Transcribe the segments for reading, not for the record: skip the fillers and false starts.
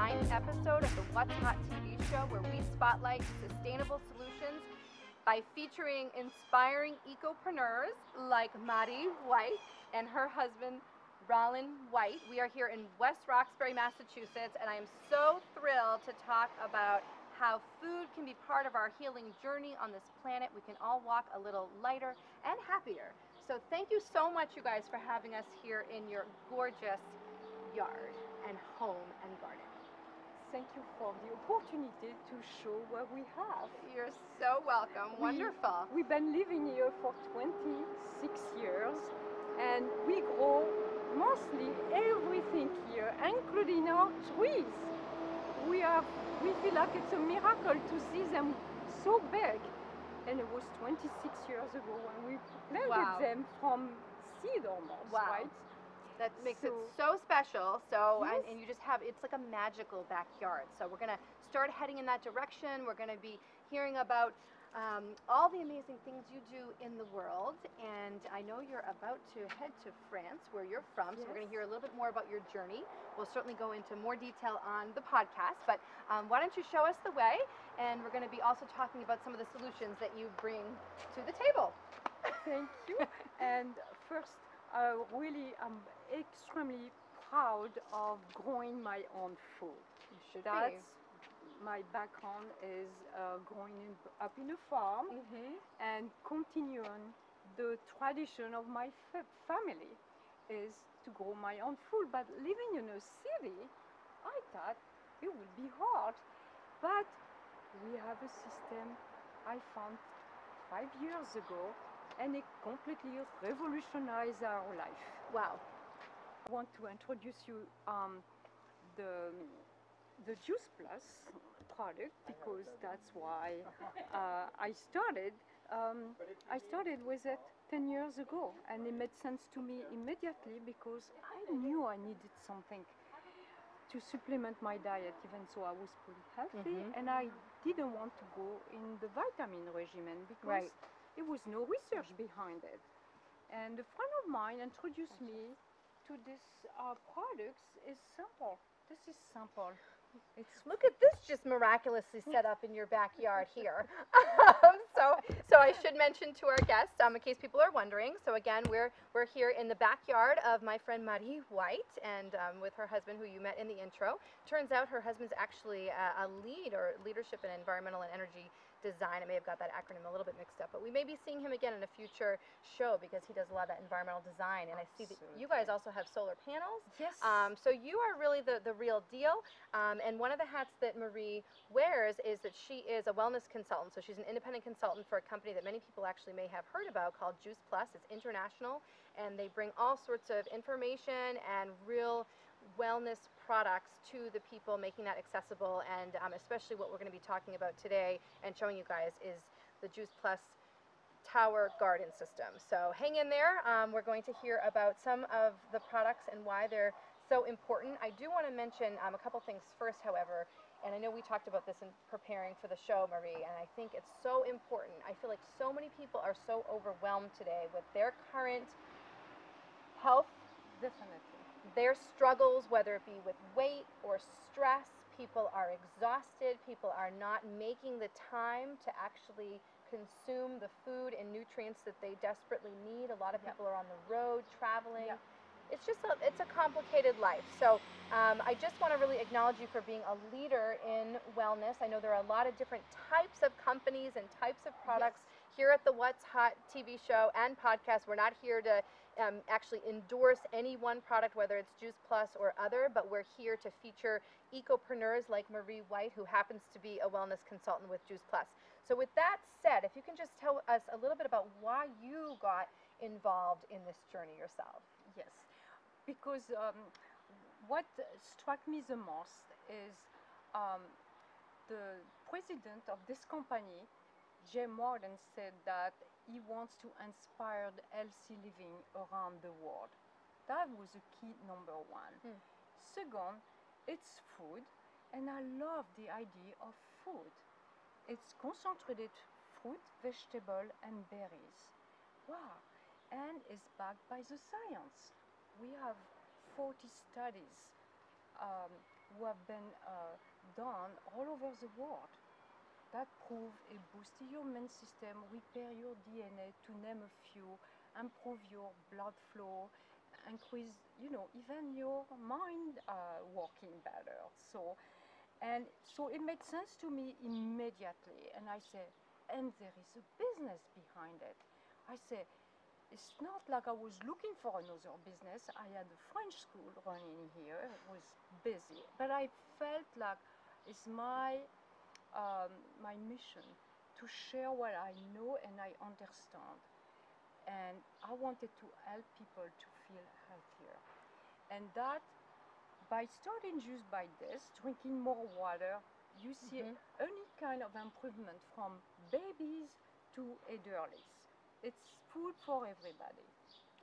9th episode of the What's Hot TV show, where we spotlight sustainable solutions by featuring inspiring ecopreneurs like Marie White and her husband, Rollin White. We are here in West Roxbury, Massachusetts, and I am so thrilled to talk about how food can be part of our healing journey on this planet. We can all walk a little lighter and happier. So thank you so much, you guys, for having us here in your gorgeous yard and home and garden. Thank you for the opportunity to show what we have. You're so welcome. Wonderful. We've been living here for 26 years, and we grow mostly everything here, including our trees. We feel like it's a miracle to see them so big. And it was 26 years ago when we planted them from seed almost, right? That makes it so special. So, yes. and you just have, it's like a magical backyard. So we're going to start heading in that direction. We're going to be hearing about all the amazing things you do in the world. And I know you're about to head to France, where you're from. So we're going to hear a little bit more about your journey. We'll certainly go into more detail on the podcast. But why don't you show us the way? And we're going to be also talking about some of the solutions that you bring to the table. Thank you. And first, really, I'm extremely proud of growing my own food. You should be. My background is growing up in a farm and continuing the tradition of my family is to grow my own food. But living in a city, I thought it would be hard. But we have a system I found 5 years ago, and it completely revolutionized our life. Wow. I want to introduce you the Juice Plus product, because that's why I started. I started with it 10 years ago, and it made sense to me immediately because I knew I needed something to supplement my diet, even so I was pretty healthy, and I didn't want to go in the vitamin regimen because there was no research behind it. And a friend of mine introduced me to this products. Is simple. This is simple. Look at this, just miraculously set up in your backyard here. So I should mention to our guests, in case people are wondering. So again, we're here in the backyard of my friend Marie White, and with her husband, who you met in the intro. Turns out her husband's actually a leadership in environmental and energy design. I may have got that acronym a little bit mixed up, but we may be seeing him again in a future show because he does a lot of that environmental design. And I see that you guys also have solar panels. Yes. So you are really the real deal. And one of the hats that Marie wears is that she is a wellness consultant. So she's an independent consultant for a company that many people actually may have heard about called Juice Plus. It's international, and they bring all sorts of information and real wellness products to the people, making that accessible. And especially what we're going to be talking about today and showing you guys is the Juice Plus Tower Garden System. So hang in there. We're going to hear about some of the products and why they're so important. I do want to mention a couple things first, however, and I know we talked about this in preparing for the show, Marie, and I think it's so important. I feel like so many people are so overwhelmed today with their current health. Definitely. Their struggles, whether it be with weight or stress. People are exhausted. People are not making the time to actually consume the food and nutrients that they desperately need. A lot of people are on the road, traveling. It's just it's a complicated life. So I just want to really acknowledge you for being a leader in wellness. I know there are a lot of different types of companies and types of products here at the What's Hot TV show and podcast. We're not here to actually endorse any one product, whether it's Juice Plus or other, but we're here to feature ecopreneurs like Marie White, who happens to be a wellness consultant with Juice Plus. So with that said, if you can just tell us a little bit about why you got involved in this journey yourself. Yes, because what struck me the most is the president of this company, Jay Morgan, said that he wants to inspire the healthy living around the world. That was a key number one. Second, it's food, and I love the idea of food. It's concentrated fruit, vegetable, and berries. Wow, and it's backed by the science. We have 40 studies who have been done all over the world that prove it boosts your immune system, repair your DNA, to name a few, improve your blood flow, increase, even your mind working better. So it made sense to me immediately, and I said, and there is a business behind it. I said, it's not like I was looking for another business. I had a French school running here, it was busy, but I felt like it's my mission to share what I know and I understand. And I wanted to help people to feel healthier. And that, by starting just by this, drinking more water, you see any kind of improvement from babies to elderly. It's food for everybody.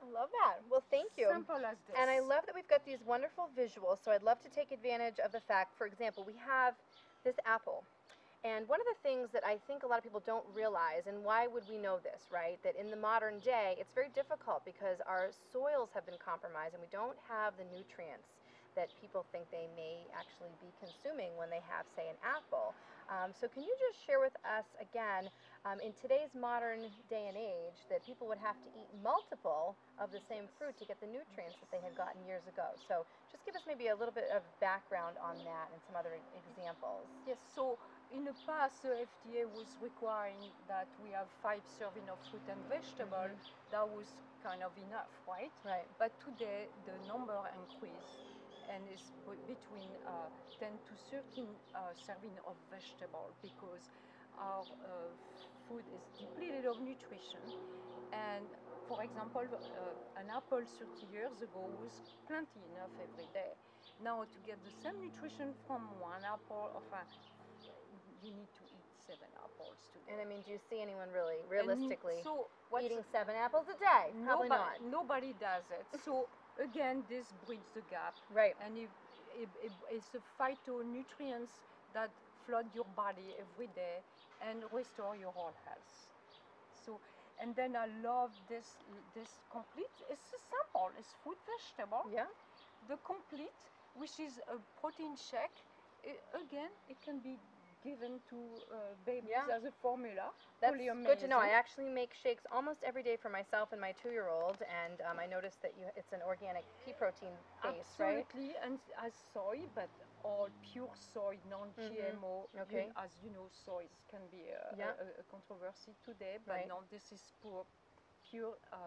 I love that. Well, thank you. Simple as this. And I love that we've got these wonderful visuals. So I'd love to take advantage of the fact, for example, we have this apple. And one of the things that I think a lot of people don't realize, and why would we know this, right? That in the modern day, it's very difficult because our soils have been compromised and we don't have the nutrients that people think they may actually be consuming when they have, say, an apple. So can you just share with us again, in today's modern day and age, that people would have to eat multiple of the same fruit to get the nutrients that they had gotten years ago. So just give us maybe a little bit of background on that and some other examples. Yes, so in the past, the FDA was requiring that we have 5 servings of fruit and vegetable. That was kind of enough, right? Right. But today, the number increased and is between 10 to 13 serving of vegetable, because our food is depleted of nutrition. And for example, an apple 30 years ago was plenty enough every day. Now to get the same nutrition from one apple, you need to eat 7 apples today. And I mean, do you see anyone really, realistically, eating 7 apples a day? Probably not. Nobody does it. So again, this bridges the gap. Right. And it's the phytonutrients that flood your body every day and restore your whole health. So, and then I love this complete. It's a sample. It's fruit, vegetable. Yeah. The complete, which is a protein shake. Again, it can be given to babies as a formula. That's really amazing. Good to know. I actually make shakes almost every day for myself and my 2-year-old, and I noticed that it's an organic pea protein base, right? Absolutely, and as soy, but all pure soy, non-GMO. Okay. As you know, soy can be a controversy today, but no, this is pure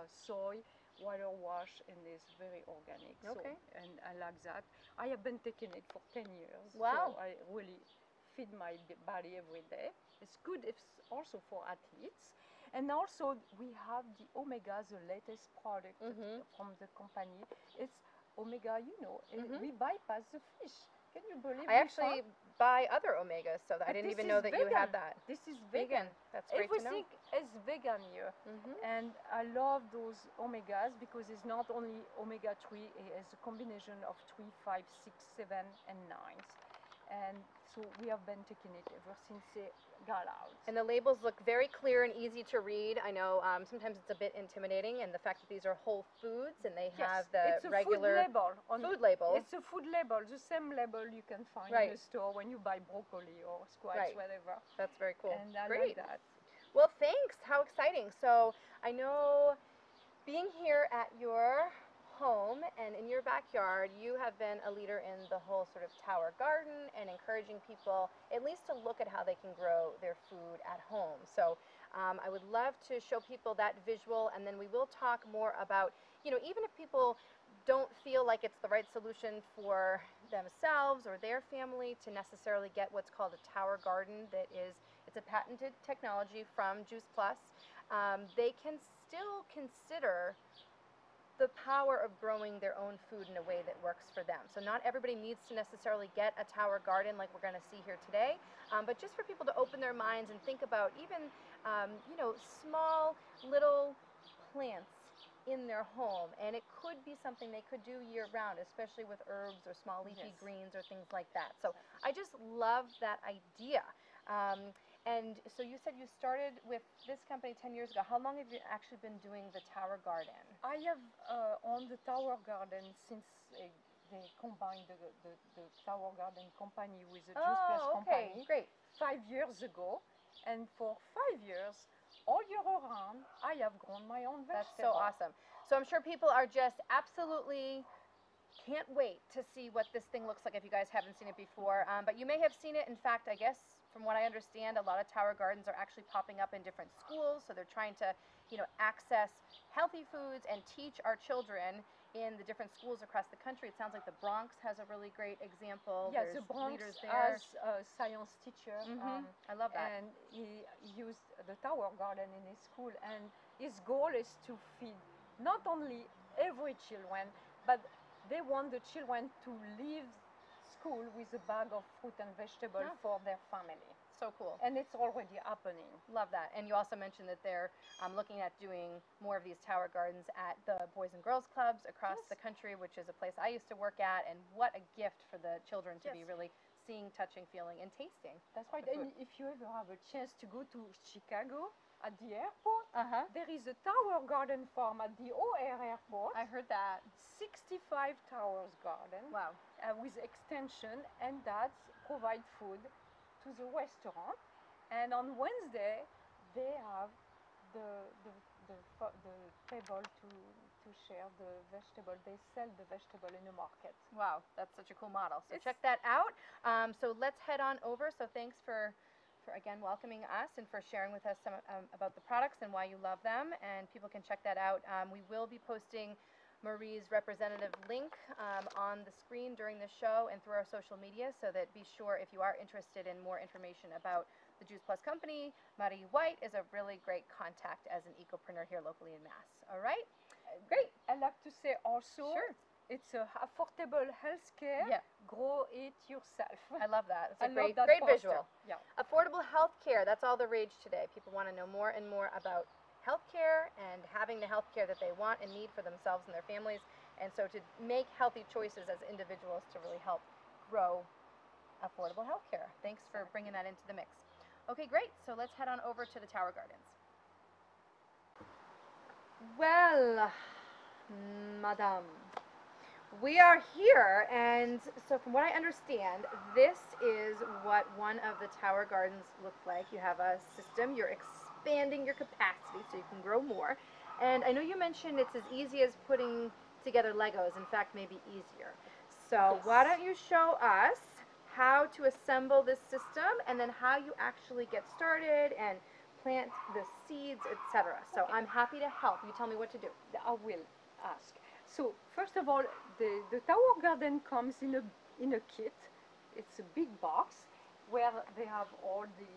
soy, water wash, and it's very organic. Okay. So, and I like that. I have been taking it for 10 years. Wow. So I really feed my body every day. It's good. It's also for athletes. And also we have the omega, the latest product from the company. It's omega, we bypass the fish. Can you believe? I actually buy other omegas, so that I didn't even know that you had that. This is vegan. That's great to know. Everything is vegan here. And I love those omegas because it's not only omega-3, it's a combination of 3, 5, 6, 7, and 9. And so we have been taking it ever since it got out. And the labels look very clear and easy to read. I know sometimes it's a bit intimidating, and the fact that these are whole foods and they have the regular food label. It's a food label, the same label you can find in the store when you buy broccoli or squash, whatever. That's very cool. And I Great. like that. Well, thanks. How exciting. So I know being here at your home and in your backyard, you have been a leader in the whole sort of tower garden and encouraging people at least to look at how they can grow their food at home. So I would love to show people that visual, and then we will talk more about, even if people don't feel like it's the right solution for themselves or their family to necessarily get what's called a tower garden, it's a patented technology from Juice Plus, they can still consider the power of growing their own food in a way that works for them. So not everybody needs to necessarily get a tower garden like we're going to see here today, but just for people to open their minds and think about even, small little plants in their home. And it could be something they could do year round, especially with herbs or small leafy greens or things like that. So I just love that idea. And so you said you started with this company 10 years ago. How long have you actually been doing the tower garden? I have owned the tower garden since the they combined the Tower Garden company with the Juice Plus company Great. 5 years ago, and for 5 years, all year around, I have grown my own vegetables. That's so awesome. So I'm sure people are just absolutely can't wait to see what this thing looks like if you guys haven't seen it before. But you may have seen it. In fact, I guess from what I understand, a lot of Tower Gardens are actually popping up in different schools. So they're trying to, access healthy foods and teach our children in the different schools across the country. It sounds like the Bronx has a really great example. Yes, There's the Bronx leaders there. has a science teacher. I love that. And he used the Tower Garden in his school. And his goal is to feed not only every children, but they want the children to leave school with a bag of fruit and vegetables for their family. So cool. And it's already happening. Love that. And you also mentioned that they're looking at doing more of these Tower Gardens at the Boys and Girls Clubs across the country, which is a place I used to work at. And what a gift for the children to be really seeing, touching, feeling, and tasting. That's right. And if you ever have a chance to go to Chicago at the airport, there is a Tower Garden farm at the O'Hare Airport. I heard that. 65 towers garden. Wow. With extension, and that provide food to the restaurant. And on Wednesday, they have the table to share the vegetable. They sell the vegetable in the market. Wow, that's such a cool model. So check that out. So let's head on over. So thanks for again welcoming us and for sharing with us some about the products and why you love them. And people can check that out. We will be posting Marie's representative link on the screen during the show and through our social media, so that be sure, if you are interested in more information about the Juice Plus company, Marie White is a really great contact as an ecopreneur here locally in Mass. All right? Great. I like to say also, it's a affordable healthcare. Grow it yourself. I love that. It's a great visual. Yeah. Affordable healthcare. That's all the rage today. People want to know more and more about healthcare and having the healthcare that they want and need for themselves and their families, and so to make healthy choices as individuals to really help grow affordable healthcare. Thanks for bringing that into the mix. Okay, great. So let's head on over to the Tower Gardens. Well, Madame, we are here, and so from what I understand, this is what one of the Tower Gardens look like. You have a system. You're expanding your capacity so you can grow more. And I know you mentioned it's as easy as putting together Legos, in fact maybe easier. So why don't you show us how to assemble this system and then how you actually get started and plant the seeds, etc. So I'm happy to help. You tell me what to do. I will ask. So first of all, the Tower Garden comes in a kit. It's a big box where they have all the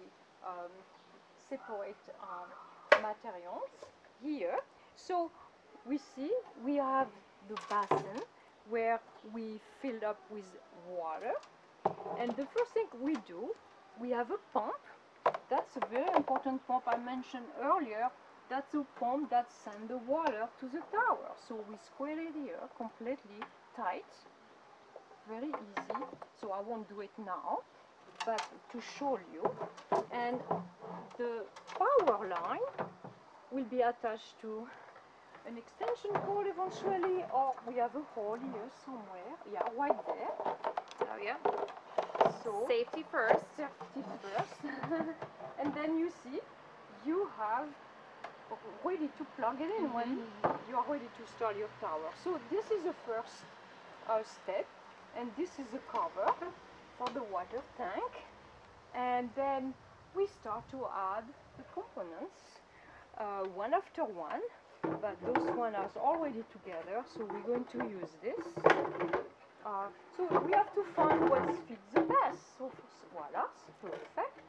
separate materials here. So we see we have the basin where we fill up with water, and the first thing we do, we have a pump. That's a very important pump I mentioned earlier. That's a pump that sends the water to the tower. So we square it here completely tight, very easy. So I won't do it now, but to show you. And the power line will be attached to an extension cord eventually, or we have a hole here somewhere. Yeah, right there. Oh yeah. So safety first. Safety first. And then you see, you have ready to plug it in when you are ready to start your tower. So this is the first step, and this is the cover for the water tank. And then we start to add the components one after one, but those one are already together, so we're going to use this. So we have to find what fits the best. So voila, perfect.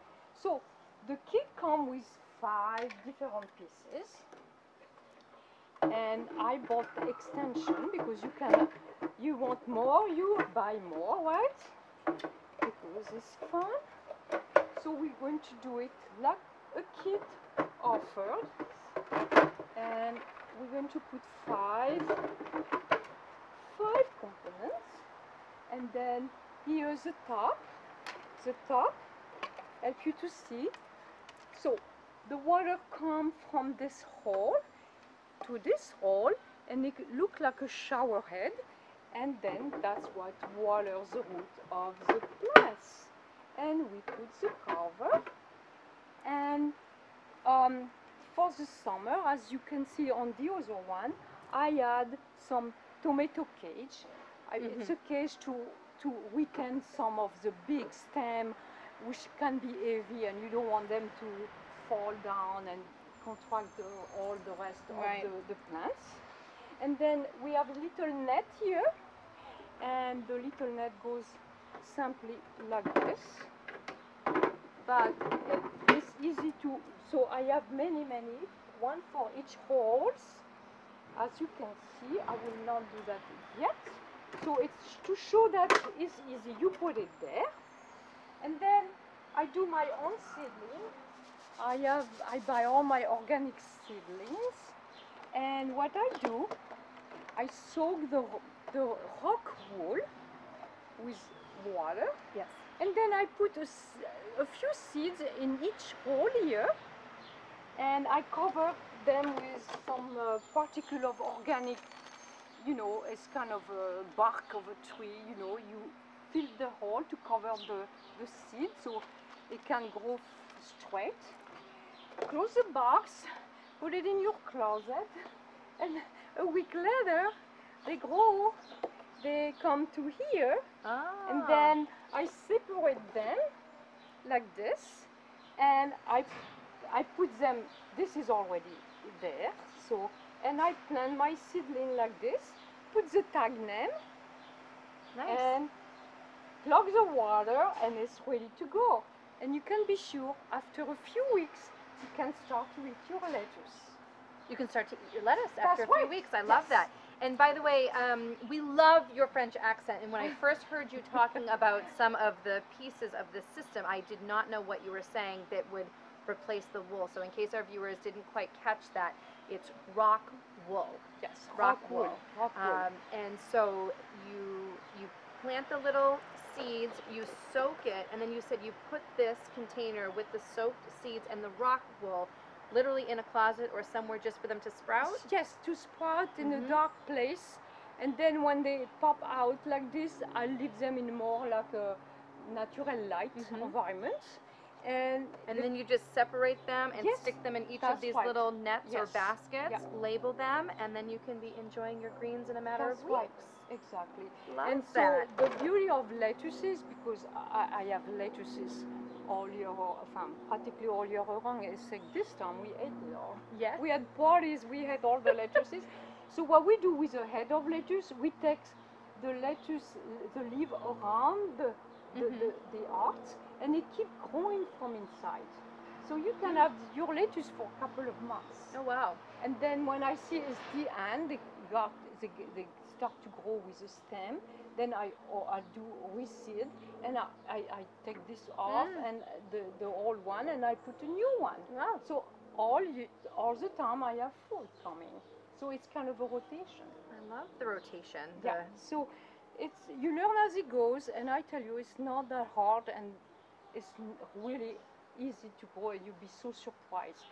So the kit comes with 5 different pieces, and I bought the extension because you want more, you buy more, right? Because it's fun. So we're going to do it like a kit offered, and we're going to put 5 components, and then here's the top. The top helps you to see. So the water comes from this hole to this hole, and it looks like a shower head, and then that's what waters the root of the plants. And we put the cover, and for the summer, as you can see on the other one, I add some tomato cage. It's a cage to weaken some of the big stem, which can be heavy, and you don't want them to fall down and contract all the rest of the plants. And then we have a little net here, and the little net goes simply like this. But it's easy to, so I have many, one for each holes. As you can see, I will not do that yet. So it's to show that it's easy. You put it there, and then I do my own seedling. I buy all my organic seedlings, and what I do, I soak the rock wool with water. Yes. And then I put a few seeds in each hole here, and I cover them with some particle of organic, you know, it's kind of a bark of a tree, you know, you fill the hole to cover the seed so it can grow straight. Close the box, put it in your closet, and a week later they grow, they come to here, and then I separate them like this, and I put them, this is already there, so, and I plant my seedling like this, put the tag name, and plug the water, and it's ready to go. And you can be sure after a few weeks you can start to eat your lettuce. You can start to eat your lettuce after a few weeks. I love that. And by the way, we love your French accent. And when I first heard you talking about some of the pieces of this system, I did not know what you were saying that would replace the wool. So in case our viewers didn't quite catch that, it's rock wool. Yes, rock wool. Rock wool. And so you plant the little seeds, you soak it, and then you said you put this container with the soaked seeds and the rock wool literally in a closet or somewhere just for them to sprout? Yes, to sprout in a dark place, and then when they pop out like this, I leave them in more like a natural light environment. And then you just separate them and stick them in each of these little nets or baskets, label them, and then you can be enjoying your greens in a matter of weeks. Exactly. Love so the beauty of lettuces, because I have lettuces all year, practically all year round, except this time we ate it all. Yes. We had parties, we had all the lettuces. So what we do with a head of lettuce, we take the lettuce, the leaf around the heart, and it keeps growing from inside. So you can have your lettuce for a couple of months. Oh wow. And then when I see it's the end, they start to grow with the stem, then I do reseed, and I take this off and the old one, and I put a new one. Wow. So all the time I have food coming. So it's kind of a rotation. I love the rotation. Yeah. So you learn as it goes, and I tell you, it's not that hard, and it's really easy to grow, and you'll be so surprised.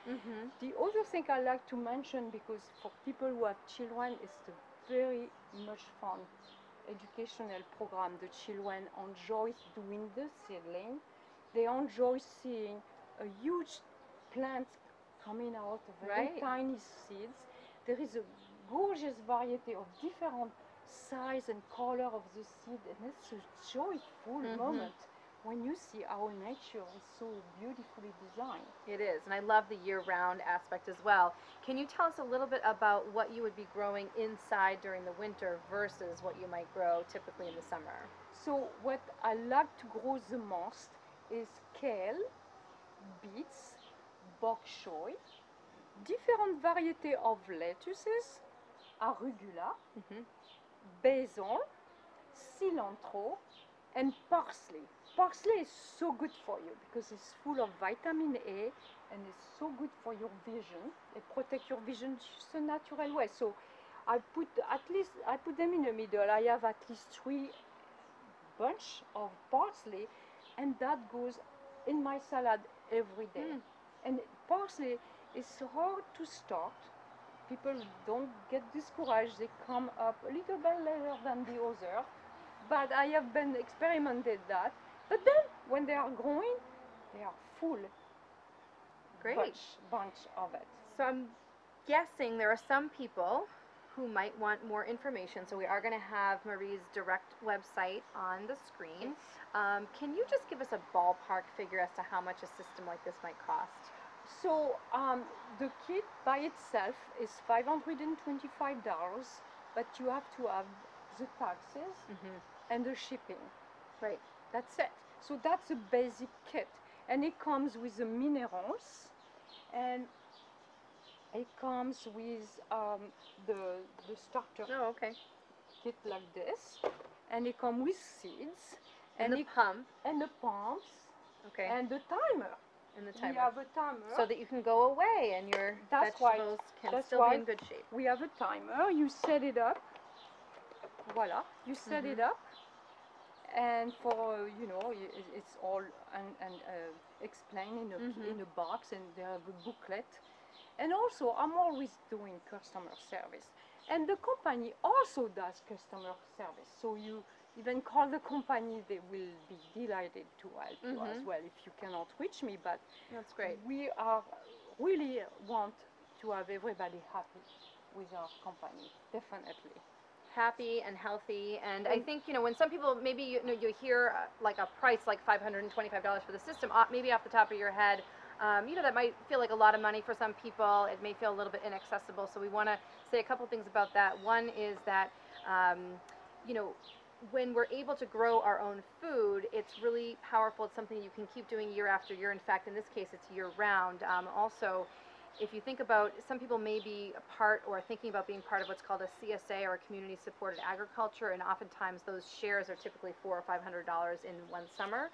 The other thing I like to mention, because for people who have children, it's a very much fun educational program. The children enjoy doing the seedling. They enjoy seeing a huge plant coming out of very tiny seeds. There is a gorgeous variety of different size and color of the seed, and it's a joyful moment when you see how nature is so beautifully designed. It is, and I love the year-round aspect as well. Can you tell us a little bit about what you would be growing inside during the winter versus what you might grow typically in the summer? So what I like to grow the most is kale, beets, bok choy, different variety of lettuces, arugula, basil, cilantro, and parsley. Parsley is so good for you because it's full of vitamin A, and it's so good for your vision. It protects your vision just a natural way. So I put them in the middle. I have at least 3 bunch of parsley, and that goes in my salad every day. And parsley is hard to start, people don't get discouraged. They come up a little bit later than the other, but I have been experimented that. But then when they are growing, they are full. Great. Bunch of it. So I'm guessing there are some people who might want more information. So we are going to have Marie's direct website on the screen. Can you just give us a ballpark figure as to how much a system like this might cost? So the kit by itself is $525, but you have to have the taxes and the shipping. Right. That's it. So that's a basic kit, and it comes with the minerals, and it comes with the starter Oh, okay. kit like this, and it comes with seeds, And the pump. and the pumps, Okay. and the timer. And the timer. We have a timer. So that you can go away and your vegetables can still be in good shape. We have a timer. You set it up. Voila. You set it up. And for, you know, it's all explained in a box, and they have a booklet. And also, I'm always doing customer service. And the company also does customer service. So you even call the company, they will be delighted to help you as well if you cannot reach me. But that's great. We are really want to have everybody happy with our company, definitely. Happy and healthy, and I think, you know, when some people, maybe you hear like a price like $525 for the system, maybe off the top of your head, you know, that might feel like a lot of money for some people. It may feel a little bit inaccessible, so we want to say a couple things about that. One is that, you know, when we're able to grow our own food, it's really powerful. It's something you can keep doing year after year. In fact, in this case, it's year round. Also, if you think about, some people may be a part or thinking about being part of what's called a CSA, or a community supported agriculture, and oftentimes those shares are typically $400 or $500 in one summer.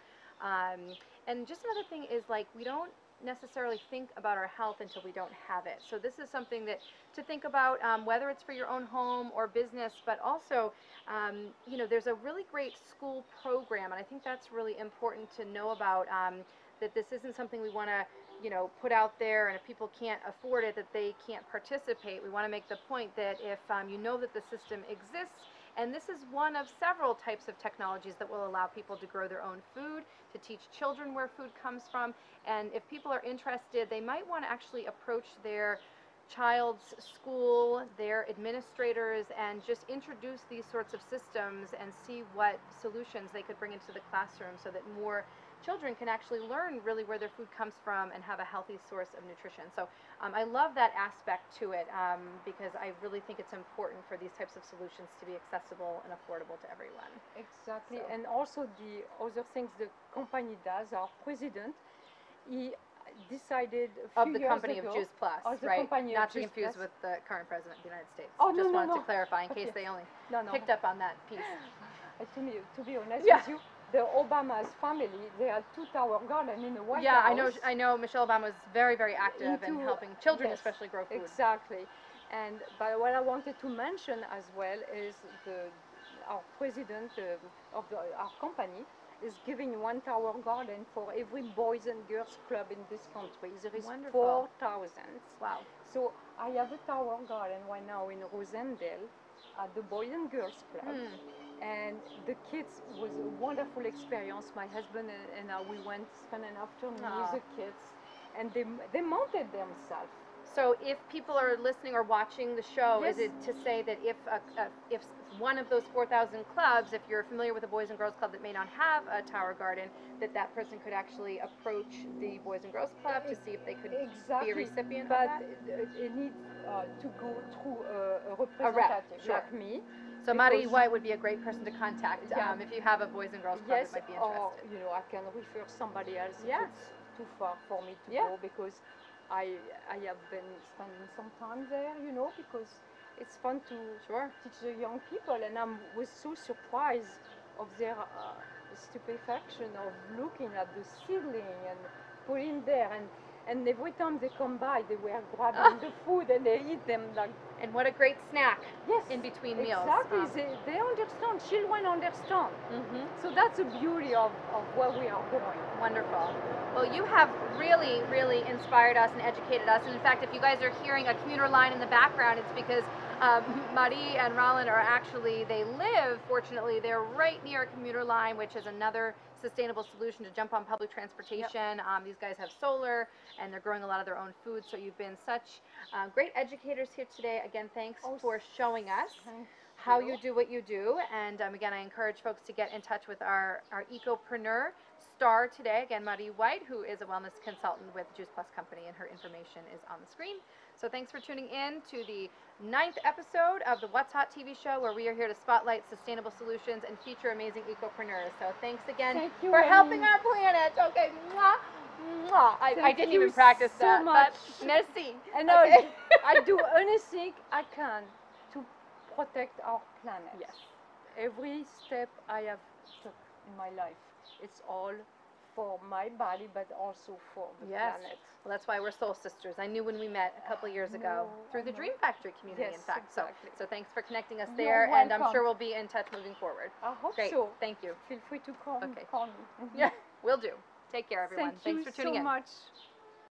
And just another thing is, like, we don't necessarily think about our health until we don't have it. So this is something that to think about, whether it's for your own home or business, but also, you know, there's a really great school program, and I think that's really important to know about, that this isn't something we want to, you know, put out there, and if people can't afford it, that they can't participate. We want to make the point that if you know that the system exists, and this is one of several types of technologies that will allow people to grow their own food, to teach children where food comes from, and if people are interested, they might want to actually approach their child's school, their administrators, and just introduce these sorts of systems and see what solutions they could bring into the classroom so that more children can actually learn really where their food comes from and have a healthy source of nutrition. So I love that aspect to it, because I really think it's important for these types of solutions to be accessible and affordable to everyone. Exactly. So. And also the other things the company does, our president, he decided a few of the years company ago, of Juice Plus, right? Not to confuse with the current president of the United States. Oh, just no, wanted no. to clarify in case they only picked up on that piece. To be honest with you, the Obama's family, they had 2 tower garden in the White House. I know Michelle Obama was very, very active in helping children, especially grow food. Exactly. And but what I wanted to mention as well is our president of our company is giving 1 tower garden for every boys and girls club in this country. There is 4,000. Wow. So I have a tower garden right now in Rosendale at the Boys and Girls Club. And the kids was a wonderful experience. My husband and I, we went spend an afternoon with the kids, and they mounted themselves. So if people are listening or watching the show, is it to say that if one of those 4,000 clubs, if you're familiar with a Boys and Girls Club that may not have a tower garden, that person could actually approach the Boys and Girls Club to see if they could be a recipient of that? But it needs to go through a representative like me. So Marie White would be a great person to contact if you have a Boys and Girls Club that might be interested. Or, you know, I can refer somebody else if it's too far for me to go, because I have been spending some time there, you know, because it's fun to teach the young people, and I was so surprised of their stupefaction of looking at the seedling and putting there, and And every time they come by, they were grabbing the food and they eat them like. And what a great snack Yes, in between meals. exactly. They understand. Children understand. Mm-hmm. So that's the beauty of where we are going. Wonderful. Well, you have really, really inspired us and educated us. And in fact, if you guys are hearing a commuter line in the background, it's because Marie and Roland are actually, they live, fortunately, they're right near a commuter line, which is another sustainable solution to jump on public transportation. Yep. These guys have solar, and they're growing a lot of their own food. So you've been such great educators here today. Again, thanks for showing us how you do what you do. And again, I encourage folks to get in touch with our ecopreneur star today. Again, Marie White, who is a wellness consultant with Juice Plus Company, and her information is on the screen. So thanks for tuning in to the 9th episode of the What's Hot TV show, where we are here to spotlight sustainable solutions and feature amazing ecopreneurs. So thanks again for helping our planet. Okay, mwah, mwah. I didn't even practice so that. Much. But merci. And okay. I do anything I can to protect our planet. Yes. Every step I have took in my life, it's all for my body, but also for the planet. Well, that's why we're soul sisters. I knew when we met a couple years ago through the Dream Factory community, yes, in fact. Exactly. So thanks for connecting us You're there, welcome. and I'm sure we'll be in touch moving forward. I hope Great. so. Thank you. Feel free to call me. Yeah, will do. Take care, everyone. Thanks for tuning in. Thank you so much.